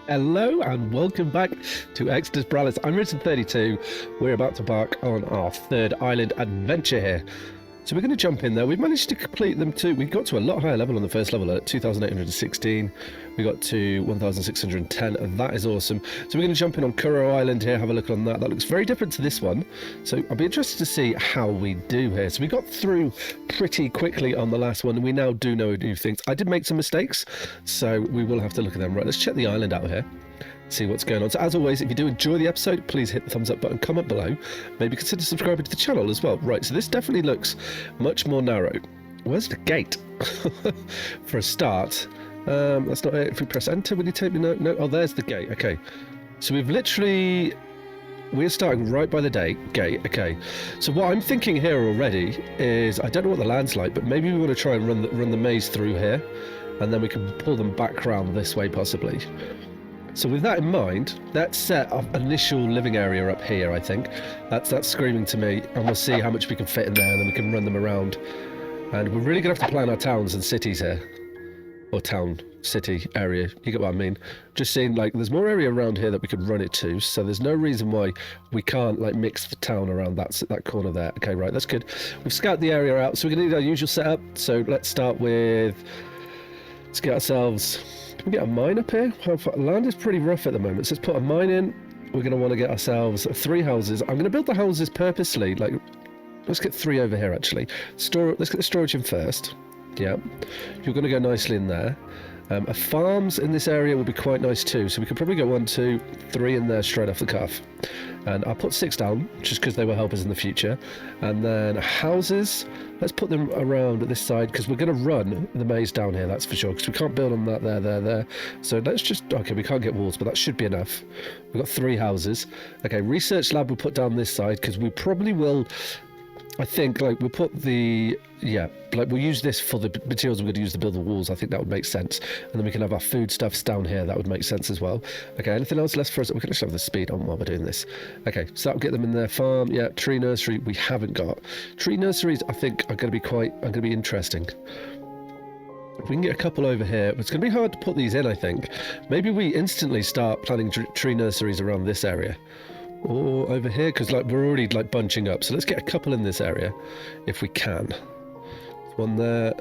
Hello and welcome back to Exodus Borealis. I'm Risen32. We're about to embark on our third island adventure here. So we're going to jump in there. We've managed to complete them too. We got to a lot higher level on the first level at 2,816. We got to 1,610. That is awesome. So we're going to jump in on Kuro Island here, have a look on that. That looks very different to this one. So I'll be interested to see how we do here. So we got through pretty quickly on the last one, and we now do know new things. I did make some mistakes, so we will have to look at them. Right, let's check the island out here. See what's going on. So as always, if you do enjoy the episode, please hit the thumbs up button, comment below, maybe consider subscribing to the channel as well. Right, so this definitely looks much more narrow. Where's the gate? For a start, that's not it. If we press enter, will you take me? No, oh, there's the gate. Okay, so we're starting right by the gate. Okay, so what I'm thinking here already is, I don't know what the land's like, but maybe we want to try and run the maze through here, and then we can pull them back around this way possibly. So with that in mind, let's set our initial living area up here, I think. That's screaming to me, and we'll see how much we can fit in there, and then we can run them around. And we're really going to have to plan our towns and cities here. Or town, city, area, you get what I mean. Just seeing, like, there's more area around here that we could run it to, so there's no reason why we can't, like, mix the town around that corner there. Okay, right, that's good. We've scouted the area out, so we're going to need our usual setup. So let's start with... Let's get ourselves... Can we get a mine up here? Land is pretty rough at the moment, so let's put a mine in. We're going to want to get ourselves 3 houses. I'm going to build the houses purposely. Like, let's get 3 over here, actually. Let's get the storage in first. Yeah. You're going to go nicely in there. Farms in this area will be quite nice too, so we could probably get 1, 2, 3 in there straight off the cuff. And I'll put 6 down, just because they will help us in the future. And then houses, let's put them around this side, because we're going to run the maze down here, that's for sure, because we can't build on that there. So let's just, okay, we can't get walls, but that should be enough. We've got 3 houses. Okay, research lab we'll put down this side, because we probably will... I think, like, we'll put the, we'll use this for the materials we're going to use to build the walls. I think that would make sense. And then we can have our foodstuffs down here. That would make sense as well. Okay, anything else left for us? We can actually have the speed on while we're doing this. Okay, so that'll get them in their farm. Yeah, tree nursery we haven't got. Tree nurseries, I think, are going to be interesting. If we can get a couple over here, it's going to be hard to put these in, I think. Maybe we instantly start planting tree nurseries around this area. Or over here, because like we're already like bunching up, so let's get a couple in this area if we can. One there.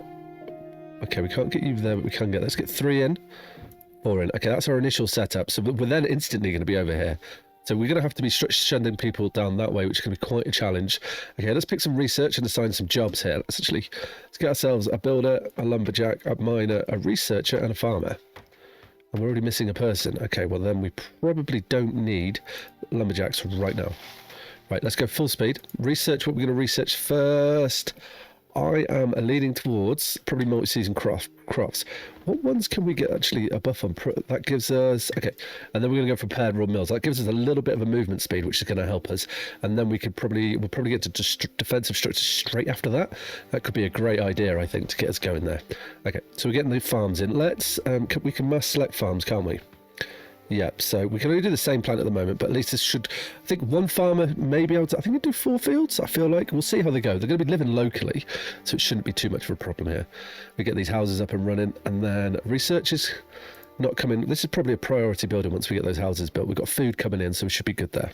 Okay, we can't get you there, but we can get, let's get 3 in, 4 in. Okay, that's our initial setup, so we're then instantly going to be over here, so we're going to have to be sending people down that way, which is going to be quite a challenge. Okay, let's pick some research and assign some jobs here. Let's get ourselves a builder, a lumberjack, a miner, a researcher, and a farmer. And we're already missing a person. Okay, well then we probably don't need lumberjacks right now. Right, let's go full speed. Research what we're going to research first. I am leaning towards probably multi-season crops. What ones can we get actually a buff on? That gives us, okay, and then we're going to go for paired raw mills. That gives us a little bit of a movement speed, which is going to help us. And then we'll probably get to defensive structures straight after that. That could be a great idea, I think, to get us going there. Okay, so we're getting the farms in. Let's, we can mass select farms, can't we? Yep, so we can only do the same plant at the moment, but at least this should, I think 1 farmer may be able to, I think we do 4 fields, I feel like. We'll see how they go. They're going to be living locally, so it shouldn't be too much of a problem here. We get these houses up and running, and then research is not coming. This is probably a priority building once we get those houses built. We've got food coming in, so we should be good there.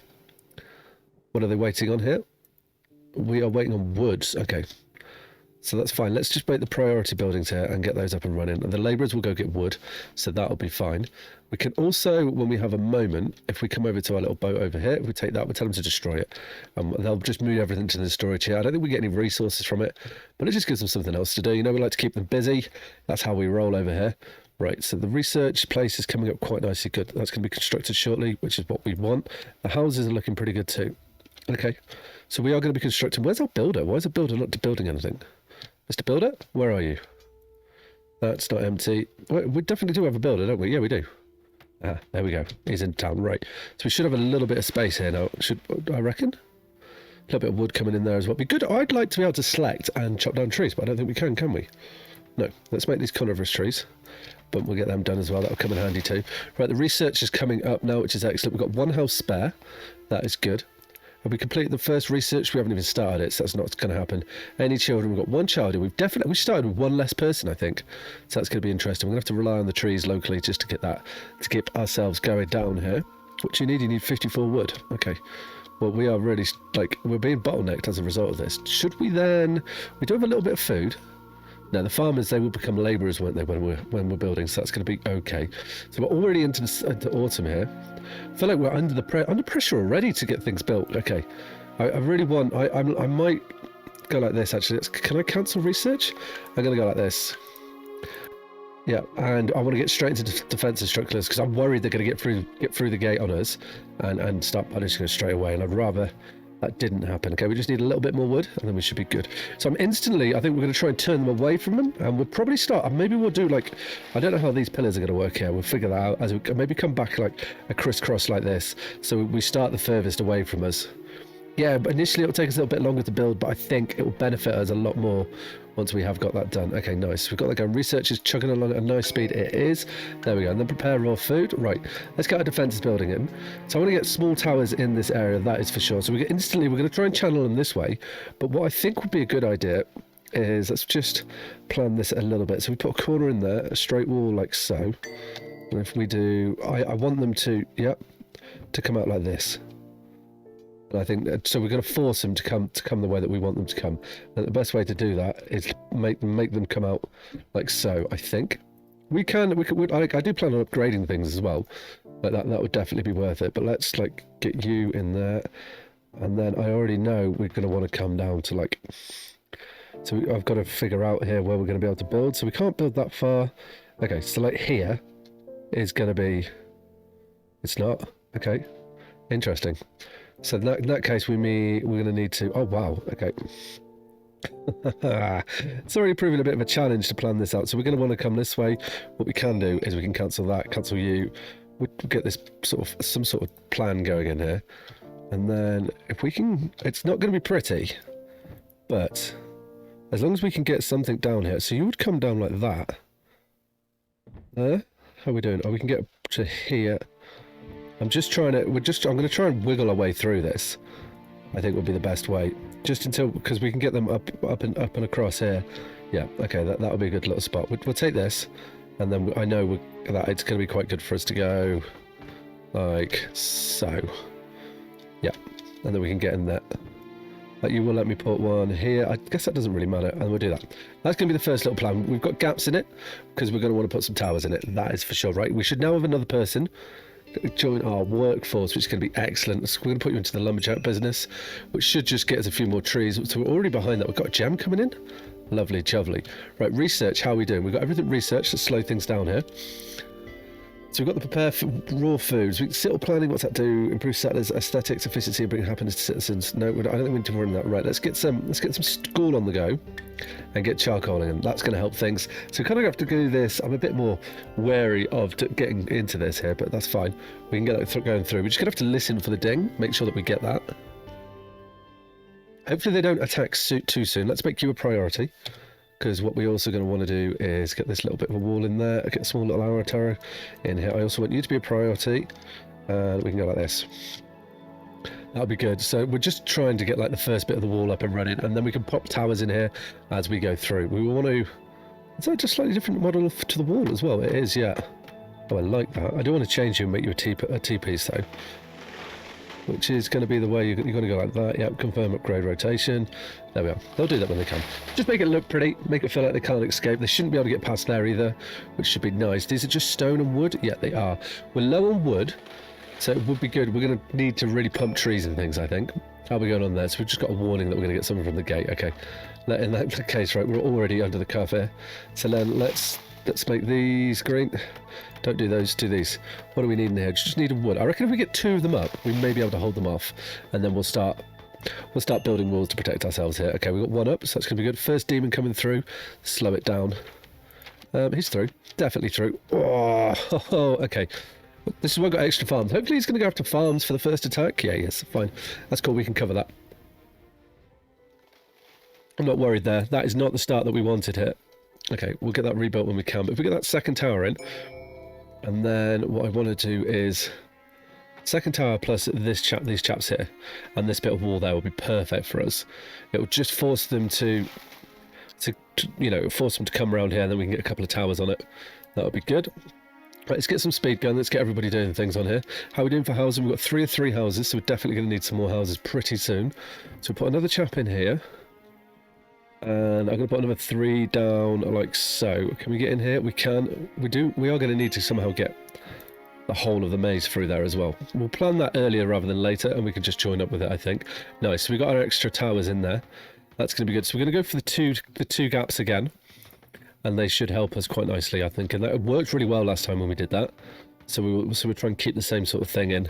What are they waiting on here? We are waiting on woods. Okay. So that's fine. Let's just make the priority buildings here and get those up and running. And the labourers will go get wood, so that'll be fine. We can also, when we have a moment, if we come over to our little boat over here, if we take that, we'll tell them to destroy it. They'll just move everything to the storage here. I don't think we get any resources from it, but it just gives them something else to do. You know, we like to keep them busy. That's how we roll over here. Right, so the research place is coming up quite nicely good. That's going to be constructed shortly, which is what we want. The houses are looking pretty good too. Okay, so we are going to be constructing. Where's our builder? Why is the builder not building anything? Mr. Builder, where are you? That's not empty. We definitely do have a builder, don't we? Yeah, we do. Ah, there we go. He's in town, right. So we should have a little bit of space here now. I reckon? A little bit of wood coming in there as well. Be good. I'd like to be able to select and chop down trees, but I don't think we can we? No. Let's make these coniferous trees. But we'll get them done as well. That'll come in handy too. Right, the research is coming up now, which is excellent. We've got 1 house spare. That is good. Have we completed the first research? We haven't even started it, so that's not going to happen. Any children? We've got one child, and we started with one less person, I think. So that's going to be interesting. We're going to have to rely on the trees locally just to get ourselves going down here. What you need 54 wood. Okay. Well, we are really, we're being bottlenecked as a result of this. Should we then... We do have a little bit of food. Now, the farmers, they will become labourers, won't they, when we're building, so that's going to be okay. So we're already into autumn here. I feel like we're under pressure already to get things built. Okay. I really want... I might go like this, actually. Can I cancel research? I'm going to go like this. Yeah, and I want to get straight into defence instructors because I'm worried they're going to get through the gate on us and start punishing us straight away, and I'd rather that didn't happen. Okay, we just need a little bit more wood and then we should be good. So I think we're going to try and turn them away from them, and we'll probably start, maybe we'll do I don't know how these pillars are going to work here. We'll figure that out as we maybe come back like a crisscross like this, so we start the furthest away from us. Yeah, but initially it'll take us a little bit longer to build, but I think it will benefit us a lot more once we have got that done. Okay, nice. We've got that going. Research is chugging along at a nice speed. It is. There we go. And then prepare raw food. Right. Let's get our defences building in. So I want to get small towers in this area, that is for sure. So we're going to try and channel them this way. But what I think would be a good idea is, let's just plan this a little bit. So we put a corner in there, a straight wall like so. And if we do, I want them to come out like this. And I think so. We're going to force them to come the way that we want them to come. And the best way to do that is make them come out like so. I think I do plan on upgrading things as well. But that would definitely be worth it. But let's get you in there, and then I already know we're going to want to come down to So I've got to figure out here where we're going to be able to build. So we can't build that far. Okay, so here is going to be. It's not. Okay, interesting. So in that case, we're going to need to... Oh, wow. Okay. It's already proving a bit of a challenge to plan this out. So we're going to want to come this way. What we can do is we can cancel that, cancel you. We'll get this some sort of plan going in here. And then if we can... It's not going to be pretty, but as long as we can get something down here. So you would come down like that. How are we doing? Oh, we can get up to here. I'm going to try and wiggle our way through this. I think would be the best way. Just until, because we can get them up and across here. Yeah, okay, that'll be a good little spot. We'll take this, and then I know that it's going to be quite good for us to go like so. Yeah, and then we can get in there. You will let me put one here. I guess that doesn't really matter, and we'll do that. That's going to be the first little plan. We've got gaps in it, because we're going to want to put some towers in it. That is for sure, right? We should now have another person join our workforce, which is going to be excellent. So we're going to put you into the lumberjack business, which should just get us a few more trees. So we're already behind that. We've got a gem coming in. Lovely, lovely. Right, research. How are we doing? We've got everything researched. Let's slow things down here. So we've got the prepare for raw foods. Settle planning, what's that do? Improve settlers' aesthetics, efficiency, and bring happiness to citizens. No, I don't think we need to run that. Right, let's get some school on the go and get charcoaling, and that's going to help things. So we kind of have to do this. I'm a bit more wary of getting into this here, but that's fine. We can get that going through. We're just going to have to listen for the ding, make sure that we get that. Hopefully they don't attack too soon. Let's make you a priority. Because what we're also going to want to do is get this little bit of a wall in there, get a small little arrow tower in here. I also want you to be a priority, and we can go like this. That'll be good. So we're just trying to get the first bit of the wall up and running, and then we can pop towers in here as we go through. We want to... Is that just slightly different model to the wall as well? It is, yeah. Oh, I like that. I do want to change you and make you a T-piece though. Which is going to be the way you're going to go like that. Yep, confirm upgrade rotation. There we are. They'll do that when they come. Just make it look pretty, make it feel like they can't escape. They shouldn't be able to get past there either, which should be nice. These are just stone and wood? Yeah, they are. We're low on wood, so it would be good. We're going to need to really pump trees and things, I think. How are we going on there? So we've just got a warning that we're going to get someone from the gate. Okay. In that case, right, we're already under the curve here. So then let's make these green. Don't do those, do these. What do we need in here? Just need a wood. I reckon if we get 2 of them up, we may be able to hold them off, and then we'll start building walls to protect ourselves here. Okay, we've got 1 up, so that's going to be good. First demon coming through. Slow it down. He's through. Definitely through. Oh, okay. This is why I've got extra farms. Hopefully he's going to go after farms for the first attack. Yeah, yes, fine. That's cool, we can cover that. I'm not worried there. That is not the start that we wanted here. Okay, we'll get that rebuilt when we can. But if we get that second tower in, and then what I want to do is Second tower plus these chaps here, and this bit of wall there will be perfect for us. It will just force them to force them to come around here, and then we can get a couple of towers on it. That'll be good. Right, let's get some speed going. Let's get everybody doing things on here. How are we doing for housing? We've got 3 of 3 houses, so we're definitely going to need some more houses pretty soon. So we'll put another chap in here. And I'm going to put another 3 down like so. Can we get in here? We can. We are going to need to somehow get the whole of the maze through there as well. We'll plan that earlier rather than later, and we can just join up with it, I think. Nice. So we got our extra towers in there. That's going to be good. So we're going to go for the two gaps again. And they should help us quite nicely, I think. And that worked really well last time when we did that. So we'll try and keep the same sort of thing in.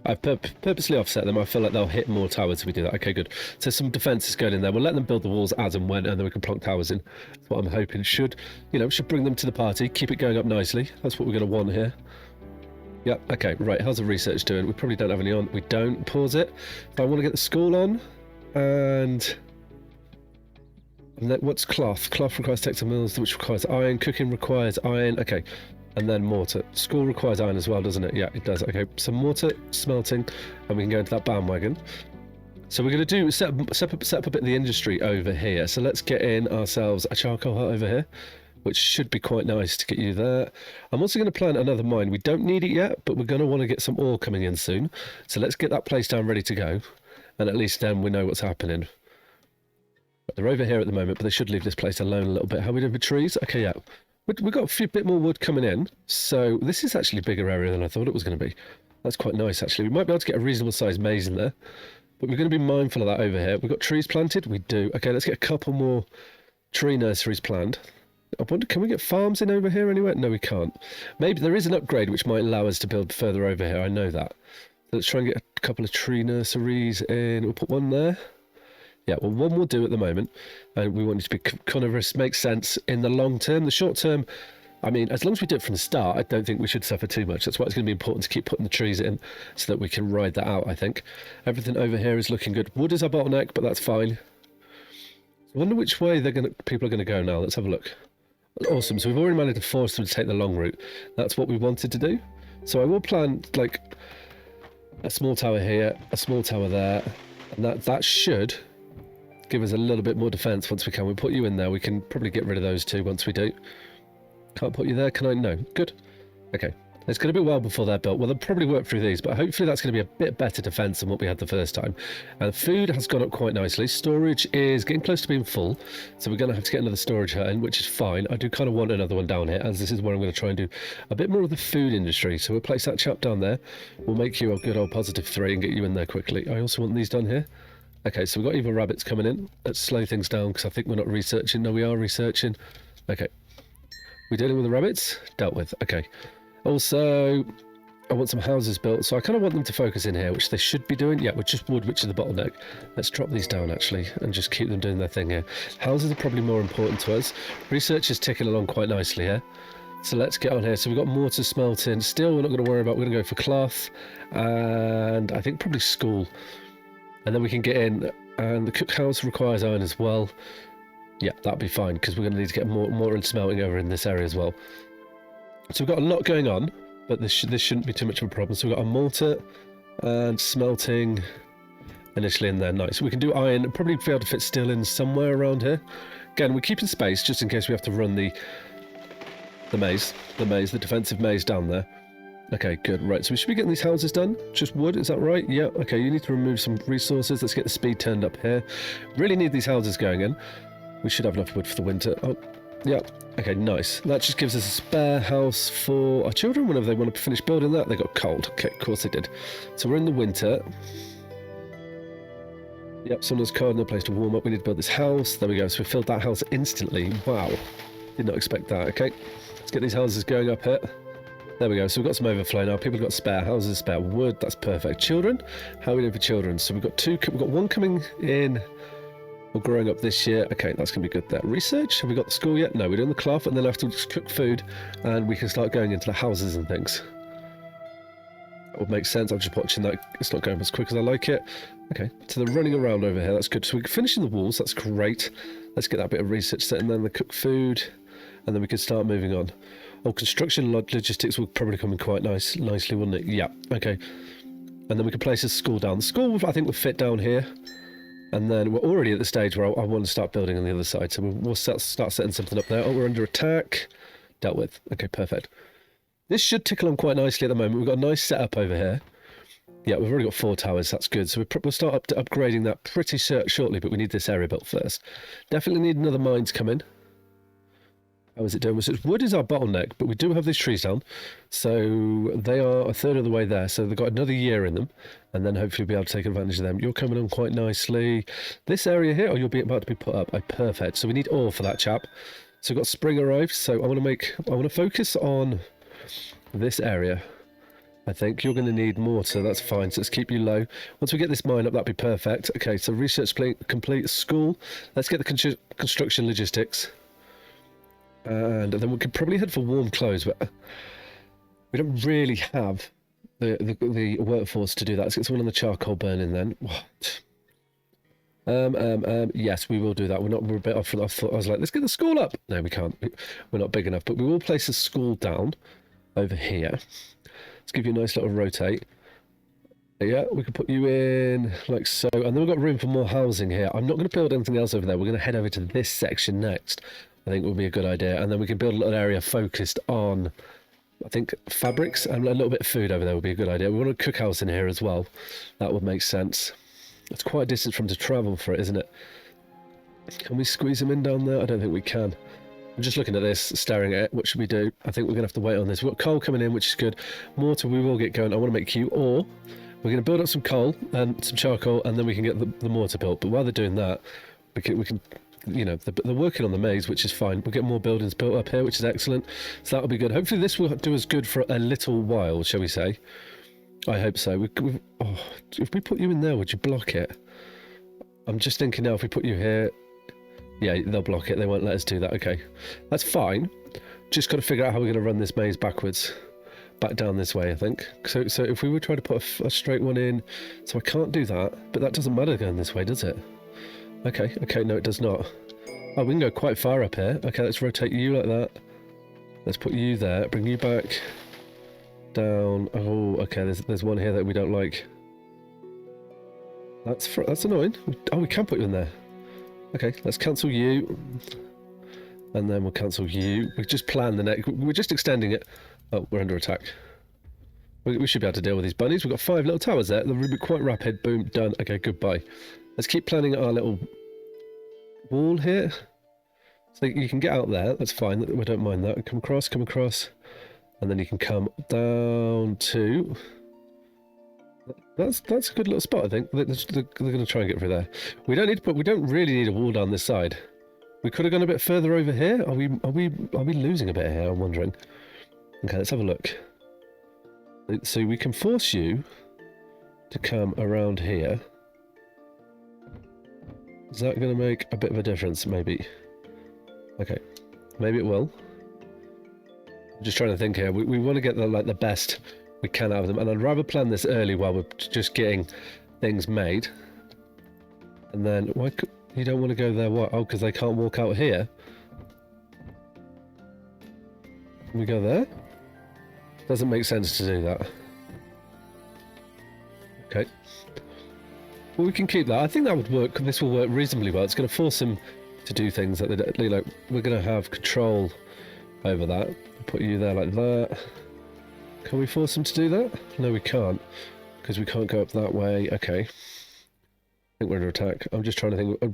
I've purposely offset them. I feel like they'll hit more towers if we do that. Okay, good. So some defence is going in there. We'll let them build the walls as and when, and then we can plonk towers in. That's what I'm hoping. Should bring them to the party. Keep it going up nicely. That's what we're going to want here. Yep, okay, right. How's the research doing? We probably don't have any on. We don't. Pause it. If I want to get the school on, and then what's cloth? Cloth requires textile mills, which requires iron. Cooking requires iron. Okay. And then mortar. School requires iron as well, doesn't it? Yeah, it does. Okay. So mortar, smelting, and we can go into that bandwagon. So we're going to do set up a bit of the industry over here. So let's get in ourselves a charcoal hut over here, which should be quite nice to get you there. I'm also going to plant another mine. We don't need it yet, but we're going to want to get some ore coming in soon. So let's get that place down ready to go. And at least then we know what's happening. They're over here at the moment, but they should leave this place alone a little bit. How are we doing for trees? Okay, yeah. We've got a bit more wood coming in, so this is actually a bigger area than I thought it was going to be. That's quite nice, actually. We might be able to get a reasonable sized maze in there, but we're going to be mindful of that over here. We've got trees planted? We do. Okay, let's get a couple more tree nurseries planned. I wonder, can we get farms in over here anywhere? No, we can't. Maybe there is an upgrade which might allow us to build further over here. I know that. So let's try and get a couple of tree nurseries in. We'll put one there. Yeah, well, one will do at the moment, and we want it to be carnivorous. Makes sense in the long term. The short term, I mean, as long as we do it from the start, I don't think we should suffer too much. That's why it's going to be important to keep putting the trees in so that we can ride that out, I think. Everything over here is looking good. Wood is our bottleneck, but that's fine. I wonder which way people are going to go now. Let's have a look. Awesome. So we've already managed to force them to take the long route. That's what we wanted to do. So I will plant, like, a small tower here, a small tower there, and that should give us a little bit more defense once we can. We'll put you in there. We can probably get rid of those two once we do. Can't put you there, can I? No. Good. Okay. It's going to be well before they're built. Well, they'll probably work through these, but hopefully that's going to be a bit better defense than what we had the first time. And food has gone up quite nicely. Storage is getting close to being full, so we're going to have to get another storage hut in, which is fine. I do kind of want another one down here, as this is where I'm going to try and do a bit more of the food industry. So we'll place that chap down there. We'll make you a good old +3 and get you in there quickly. I also want these done here. Okay, so we've got evil rabbits coming in. Let's slow things down because I think we're not researching. No, we are researching. Okay. We're dealing with the rabbits? Dealt with. Okay. Also, I want some houses built, so I kind of want them to focus in here, which they should be doing. Yeah, with just wood, which is the bottleneck. Let's drop these down, actually, and just keep them doing their thing here. Houses are probably more important to us. Research is ticking along quite nicely here. So let's get on here. So we've got mortar, smelting. Still, we're not going to worry about. We're going to go for cloth, and I think probably school. And then we can get in, and the cookhouse requires iron as well. Yeah, that'll be fine, because we're going to need to get more and smelting over in this area as well. So we've got a lot going on, but this shouldn't be too much of a problem. So we've got a mortar and smelting initially in there. Nice. We can do iron, probably be able to fit steel in somewhere around here. Again, we're keeping space just in case we have to run the defensive maze down there. Okay, good. Right, so we should be getting these houses done. Just wood, is that right? Yeah, okay, you need to remove some resources. Let's get the speed turned up here. Really need these houses going in. We should have enough wood for the winter. Oh, yeah. Okay, nice. That just gives us a spare house for our children whenever they want to finish building that. They got cold. Okay, of course they did. So we're in the winter. Yep, someone's card, no place to warm up. We need to build this house. There we go. So we filled that house instantly. Wow. Did not expect that. Okay, let's get these houses going up here. There we go. So we've got some overflow now. People have got spare houses, spare wood. That's perfect. Children? How are we doing for children? So we've got one coming in or growing up this year. Okay, that's going to be good there. Research? Have we got the school yet? No, we're doing the cloth, and then after we just cook food and we can start going into the houses and things. That would make sense. I'm just watching that. It's not going as quick as I like it. Okay, so they're running around over here. That's good. So we're finishing the walls. That's great. Let's get that bit of research set, and then the cook food, and then we can start moving on. Oh, construction logistics will probably come in quite nicely, wouldn't it? Yeah, okay. And then we can place a school down. The school, I think, will fit down here. And then we're already at the stage where I want to start building on the other side. So we'll start setting something up there. Oh, we're under attack. Dealt with. Okay, perfect. This should tickle on quite nicely at the moment. We've got a nice setup over here. Yeah, we've already got 4 towers. That's good. So we'll start upgrading that pretty shortly, but we need this area built first. Definitely need another mine to come in. How is it doing? So wood is our bottleneck, but we do have these trees down. So they are a third of the way there. So they've got another year in them. And then hopefully we'll be able to take advantage of them. You're coming on quite nicely. This area here, oh, you'll be about to be put up. Oh, perfect. So we need ore for that chap. So we've got spring arrived. So I want to focus on this area. I think you're going to need mortar. That's fine. So let's keep you low. Once we get this mine up, that'd be perfect. Okay, so research complete. School. Let's get the construction logistics. And then we could probably head for warm clothes, but we don't really have the workforce to do that. Let's get someone on the charcoal burning then. What? Yes, we will do that. We're a bit off. I was like, let's get the school up. No, we can't. We're not big enough, but we will place a school down over here. Let's give you a nice little rotate. Yeah, we can put you in like so. And then we've got room for more housing here. I'm not going to build anything else over there. We're going to head over to this section next. I think would be a good idea. And then we can build a little area focused on, I think, fabrics, and a little bit of food over there would be a good idea. We want a cookhouse in here as well. That would make sense. It's quite a distance from to travel for it, isn't it? Can we squeeze them in down there? I don't think we can. I'm just looking at this, staring at it. What should we do? I think we're going to have to wait on this. We've got coal coming in, which is good. Mortar, we will get going. I want to make you, or we're going to build up some coal and some charcoal, and then we can get the mortar built. But while they're doing that, we can you know, they're working on the maze, which is fine. We'll get more buildings built up here, which is excellent. So that'll be good. Hopefully this will do us good for a little while, shall we say. I hope so. Oh, if we put you in there, would you block it? I'm just thinking now, if we put you here, yeah, they'll block it. They won't let us do that. Okay, that's fine. Just got to figure out how we're going to run this maze backwards. Back down this way, I think. So if we were trying to put a straight one in, so I can't do that, but that doesn't matter going this way, does it? Okay, no, it does not. Oh, we can go quite far up here. Okay, let's rotate you like that. Let's put you there, bring you back down. Oh, okay, there's one here that we don't like. That's annoying. Oh, we can put you in there. Okay, let's cancel you. And then we'll cancel you. We just planned the next. We're just extending it. Oh, we're under attack. We should be able to deal with these bunnies. We've got 5 little towers there. They're going to be quite rapid. Boom, done. Okay, goodbye. Let's keep planning our little wall here. So you can get out there. That's fine. We don't mind that. Come across. And then you can come down to... That's a good little spot, I think. They're going to try and get through there. We don't really need a wall down this side. We could have gone a bit further over here. Are we losing a bit here? I'm wondering. Okay, let's have a look. So we can force you to come around here. Is that going to make a bit of a difference? Maybe. Okay, maybe it will. I'm just trying to think here. We want to get the best we can out of them, and I'd rather plan this early while we're just getting things made. And then why could you don't want to go there? What? Oh, because they can't walk out here. Can we go there? Doesn't make sense to do that. Okay. Well, we can keep that. I think that would work. This will work reasonably well. It's going to force him to do things that they, you know, we're going to have control over that. Put you there like that. Can we force him to do that? No, we can't, because we can't go up that way. Okay. I think we're under attack. I'm just trying to think. I'm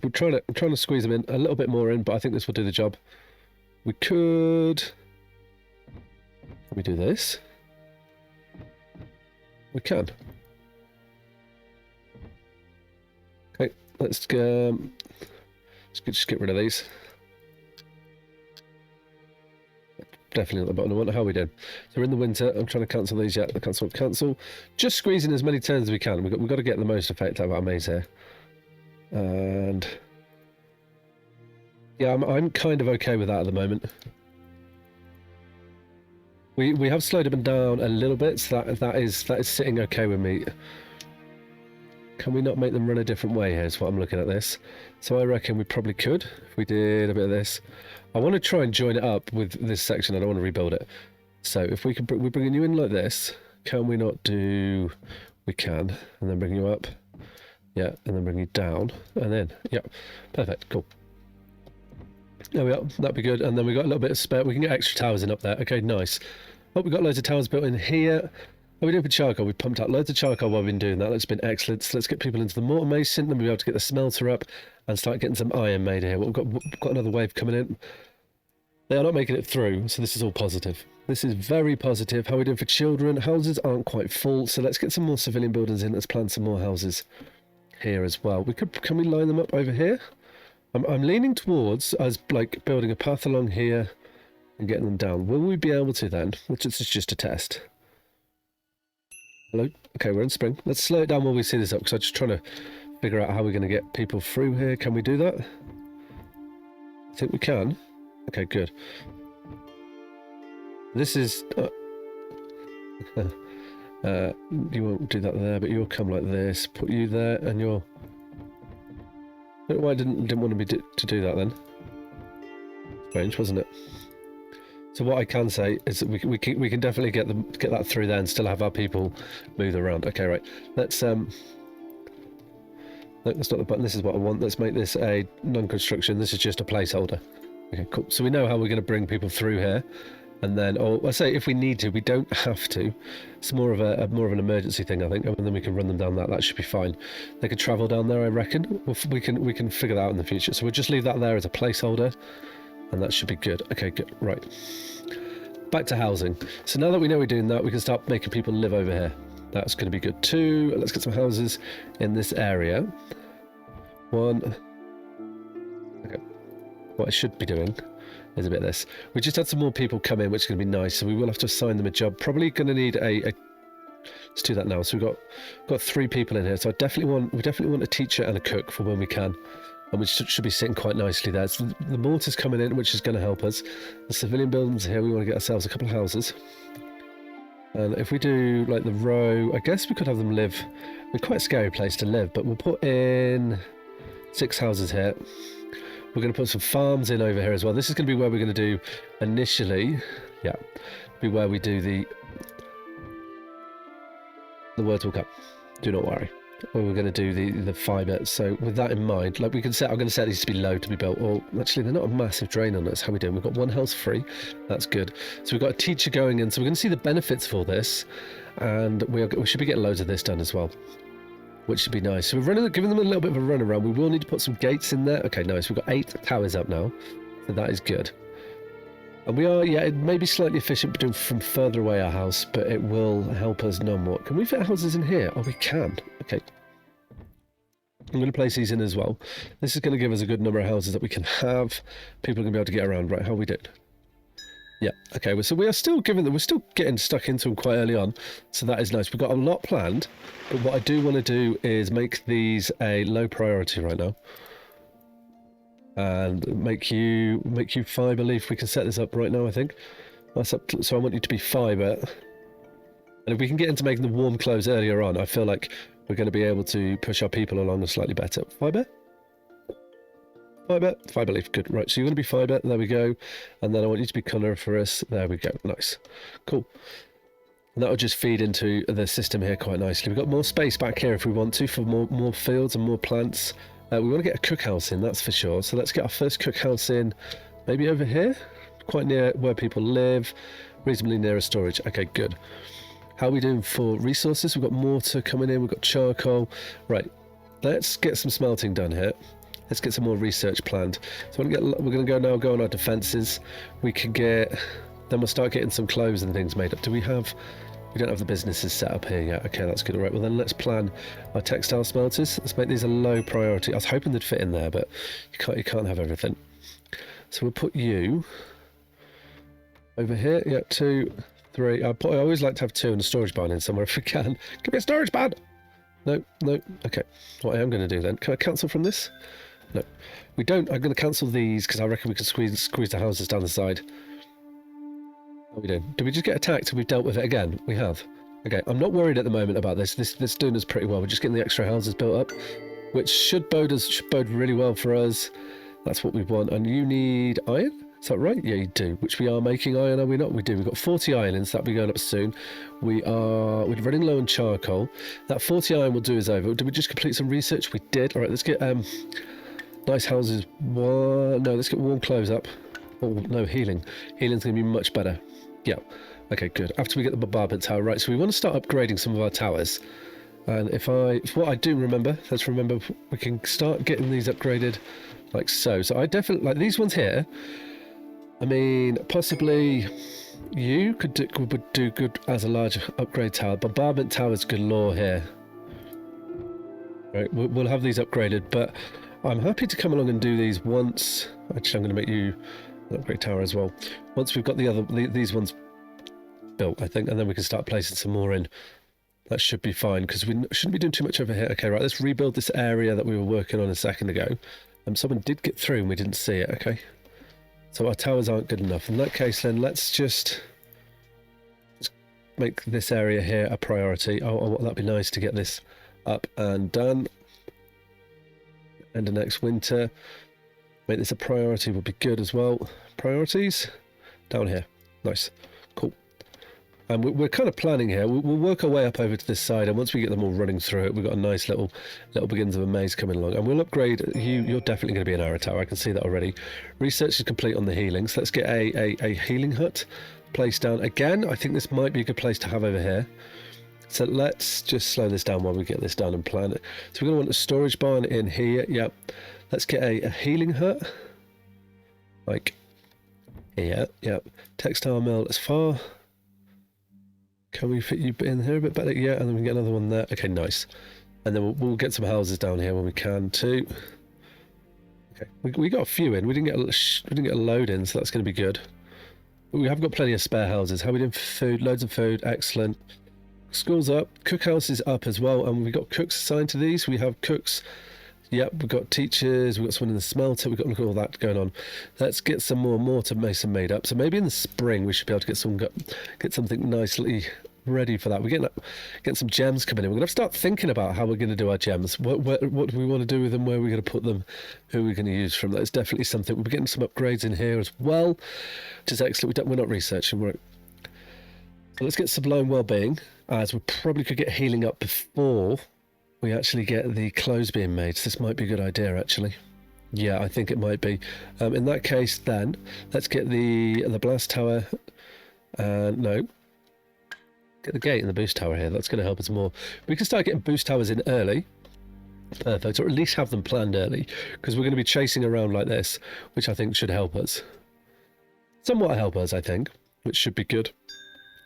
trying to squeeze him in a little bit more in, but I think this will do the job. We could. Can we do this? We can. Okay, let's just get rid of these. Definitely at the bottom. I wonder how we did. So we're in the winter. I'm trying to cancel these yet. Cancel. Just squeezing as many turns as we can. We've got to get the most effect out of our maze here. And yeah, I'm kind of okay with that at the moment. We have slowed them down a little bit, so that is sitting okay with me. Can we not make them run a different way here is what I'm looking at this. So I reckon we probably could if we did a bit of this. I want to try and join it up with this section. I don't want to rebuild it. So if we can, we're bringing you in like this. Can we not do? We can, and then bring you up. Yeah, and then bring you down, and then yeah, perfect, cool. There we are. That'd be good. And then we got a little bit of spare. We can get extra towers in up there. Okay, nice. Oh, we got loads of towers built in here. What are we doing for charcoal? We've pumped out loads of charcoal while we've been doing that. That's been excellent. So let's get people into the mortar mason. Then we'll be able to get the smelter up and start getting some iron made here. We've got another wave coming in. They are not making it through, so this is all positive. This is very positive. How are we doing for children? Houses aren't quite full, so let's get some more civilian buildings in. Let's plan some more houses here as well. Can we line them up over here? I'm leaning towards us like building a path along here and getting them down. Will we be able to then? Which is just a test. Hello? Okay, we're in spring. Let's slow it down while we see this up, because I'm just trying to figure out how we're going to get people through here. Can we do that? I think we can. Okay, good. This is... you won't do that there, but you'll come like this. Put you there, and you'll... I don't know why I didn't want me to do that then. Strange, wasn't it? So what I can say is that we can definitely get that through there and still have our people move around. Okay, right. Let's no, that's not the button. This is what I want. Let's make this a non-construction. This is just a placeholder. Okay, cool. So we know how we're going to bring people through here, and then, or I say if we need to, we don't have to. It's more of an emergency thing, I think, and then we can run them down that. That should be fine. They could travel down there, I reckon. We can figure that out in the future. So we'll just leave that there as a placeholder. And that should be good. Okay, good. Right. Back to housing. So now that we know we're doing that, we can start making people live over here. That's going to be good too. Let's get some houses in this area. One. Okay. What I should be doing is a bit of this. We just had some more people come in, which is going to be nice. So we will have to assign them a job. Probably going to need a let's do that now. So we've got 3 people in here. So we definitely want a teacher and a cook for when we can. And we should be sitting quite nicely there. So the mortar's coming in, which is going to help us. The civilian buildings here, we want to get ourselves a couple of houses. And if we do like the row, I guess we could have them live. We're quite a scary place to live, but we'll put in 6 houses here. We're going to put some farms in over here as well. This is going to be where we're going to do initially. Yeah, be where we do the words will come. Do not worry. Where we're going to do the fibre. So with that in mind, like we can set, I'm going to set these to be low to be built. Or actually, they're not a massive drain on us. How are we doing? We've got 1 house free. That's good. So we've got a teacher going in. So we're going to see the benefits for this, and we should be getting loads of this done as well, which should be nice. So we're giving them a little bit of a run around. We will need to put some gates in there. Okay, nice. We've got 8 towers up now, so that is good. And we are, yeah, it may be slightly efficient doing from further away our house, but it will help us know more. Can we fit houses in here? Oh, we can. Okay. I'm going to place these in as well. This is going to give us a good number of houses that we can have. People are going to be able to get around. Right, how are we doing? Yeah, okay. So we are still we're still getting stuck into them quite early on. So that is nice. We've got a lot planned. But what I do want to do is make these a low priority right now. And make you fibre leaf. We can set this up right now, I think. That's up to, so I want you to be fibre. And if we can get into making the warm clothes earlier on, I feel like we're going to be able to push our people along slightly better. Fibre? Fibre? Fibre leaf, good. Right, so you're going to be fibre, there we go. And then I want you to be coniferous, there we go, nice. Cool. And that will just feed into the system here quite nicely. We've got more space back here if we want to for more fields and more plants. We want to get a cookhouse in, that's for sure. So let's get our first cookhouse in, maybe over here, quite near where people live, reasonably near a storage. Okay, good. How are we doing for resources? We've got mortar coming in, we've got charcoal. Right, let's get some smelting done here. Let's get some more research planned. So we're going to go on our defences. We can then we'll start getting some clothes and things made up. We don't have the businesses set up here yet. Okay, that's good. All right, well then let's plan our textile smelters. Let's make these a low priority. I was hoping they'd fit in there, but you can't have everything. So we'll put you over here. Yeah, 2, 3. I always like to have 2 in a storage barn in somewhere if we can. Give me a storage barn! No. Okay, what I am going to do then, can I cancel from this? No. We don't. I'm going to cancel these because I reckon we can squeeze the houses down the side. What are we doing? Did we just get attacked and we've dealt with it again? We have. Okay, I'm not worried at the moment about this. This doing us pretty well. We're just getting the extra houses built up, which should bode really well for us. That's what we want. And you need iron? Is that right? Yeah, you do. Which we are making iron, are we not? We do. We've got 40 islands. That'll be going up soon. We're running low on charcoal. That 40 iron will do us over. Did we just complete some research? We did. All right, let's get nice houses. No, let's get warm clothes up. Oh, no, healing. Healing's going to be much better. Yeah. Okay, good. After we get the bombardment tower. Right, so we want to start upgrading some of our towers. And if what I do remember, let's remember we can start getting these upgraded like so. So I definitely, like these ones here, I mean, possibly you would do good as a large upgrade tower. Bombardment towers galore here. Right, we'll have these upgraded, but I'm happy to come along and do these once. Actually, I'm going to make you an upgrade tower as well. Once we've got these ones built, I think, and then we can start placing some more in. That should be fine, because we shouldn't be doing too much over here. Okay, right, let's rebuild this area that we were working on a second ago. Someone did get through and we didn't see it, okay. So our towers aren't good enough. In that case, then let's just make this area here a priority. Oh, that'd be nice to get this up and done. End of next winter. Make this a priority would be good as well. Priorities? Down here. Nice. Cool. And we're kind of planning here. We'll work our way up over to this side, and once we get them all running through it, we've got a nice little beginnings of a maze coming along. And we'll upgrade you. You're definitely going to be an arrow tower. I can see that already. Research is complete on the healing. So let's get a healing hut placed down. Again, I think this might be a good place to have over here. So let's just slow this down while we get this done and plan it. So we're going to want a storage barn in here. Yep. Let's get a healing hut. Like here. Yep. Textile mill as far. Can we fit you in here a bit better? Yeah, and then we can get another one there. Okay, nice. And then we'll get some houses down here when we can too. Okay, we got a few in. We didn't get a load in, so that's going to be good. But we have got plenty of spare houses. How are we doing for food? Loads of food. Excellent. School's up. Cookhouse is up as well, and we've got cooks assigned to these. We have cooks. Yep, we've got teachers, we've got someone in the smelter, we've got look at all that going on. Let's get some more mortar mason made up. So maybe in the spring we should be able to get something nicely ready for that. We're getting some gems coming in. We're going to start thinking about how we're going to do our gems. What do we want to do with them? Where are we going to put them? Who are we going to use from? That's definitely something. We'll be getting some upgrades in here as well, which is excellent. We're not researching. So let's get sublime well-being, as we probably could get healing up before we actually get the clothes being made. So this might be a good idea, actually. Yeah, I think it might be. In that case, then, let's get the blast tower. No. Get the gate and the boost tower here. That's going to help us more. We can start getting boost towers in early. Perfect. Or at least have them planned early. Because we're going to be chasing around like this, which I think should help us. Somewhat help us, I think. Which should be good.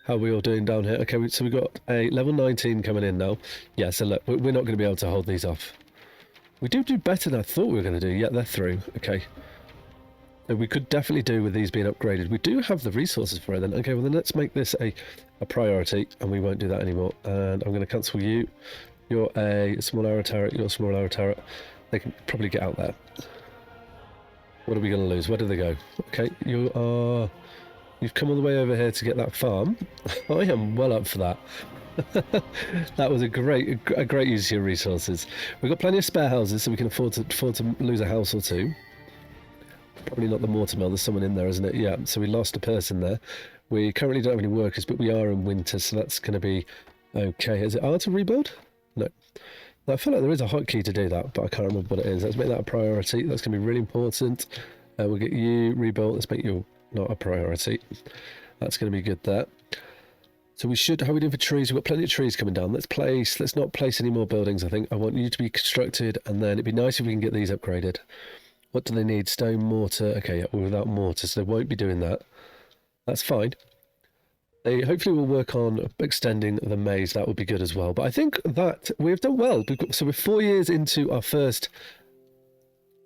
How are we all doing down here? Okay, so we've got a level 19 coming in now. Yeah, so look, we're not going to be able to hold these off. We do better than I thought we were going to do. Yeah, they're through. Okay. So we could definitely do with these being upgraded. We do have the resources for it then. Okay, well then let's make this a priority, and we won't do that anymore. And I'm going to cancel you. You're a small arrow turret. You're a small arrow turret. They can probably get out there. What are we going to lose? Where do they go? Okay, you've come all the way over here to get that farm. I am well up for that. That was a great use of your resources. We've got plenty of spare houses, so we can afford to lose a house or two. Probably not the mortar mill. There's someone in there, isn't it? Yeah. So we lost a person there. We currently don't have any workers, but we are in winter, so that's going to be okay. Is it hard to rebuild? No. I feel like there is a hotkey to do that, but I can't remember what it is. Let's make that a priority. That's going to be really important. We'll get you rebuilt. Let's make you not a priority. That's going to be good there. So we should, how are we doing for trees? We've got plenty of trees coming down. Let's not place any more buildings, I think. I want you to be constructed, and then it'd be nice if we can get these upgraded. What do they need? Stone, mortar. Okay, yeah, without mortar, so they won't be doing that. That's fine. They hopefully will work on extending the maze. That would be good as well. But I think that we've done well. So we're 4 years into our first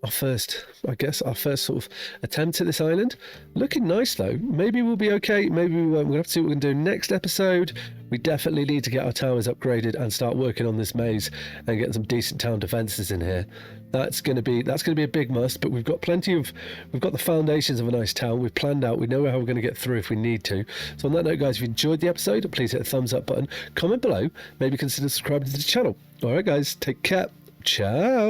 sort of attempt at this island. Looking nice though. Maybe we'll be okay, maybe we won't. We'll have to see what we can do next episode. We definitely need to get our towers upgraded and start working on this maze and get some decent town defences in here. That's going to be a big must, but we've got the foundations of a nice town. We've planned out, we know how we're going to get through if we need to. So on that note, guys, if you enjoyed the episode, please hit the thumbs up button, comment below, maybe consider subscribing to the channel. Alright guys, take care. Ciao.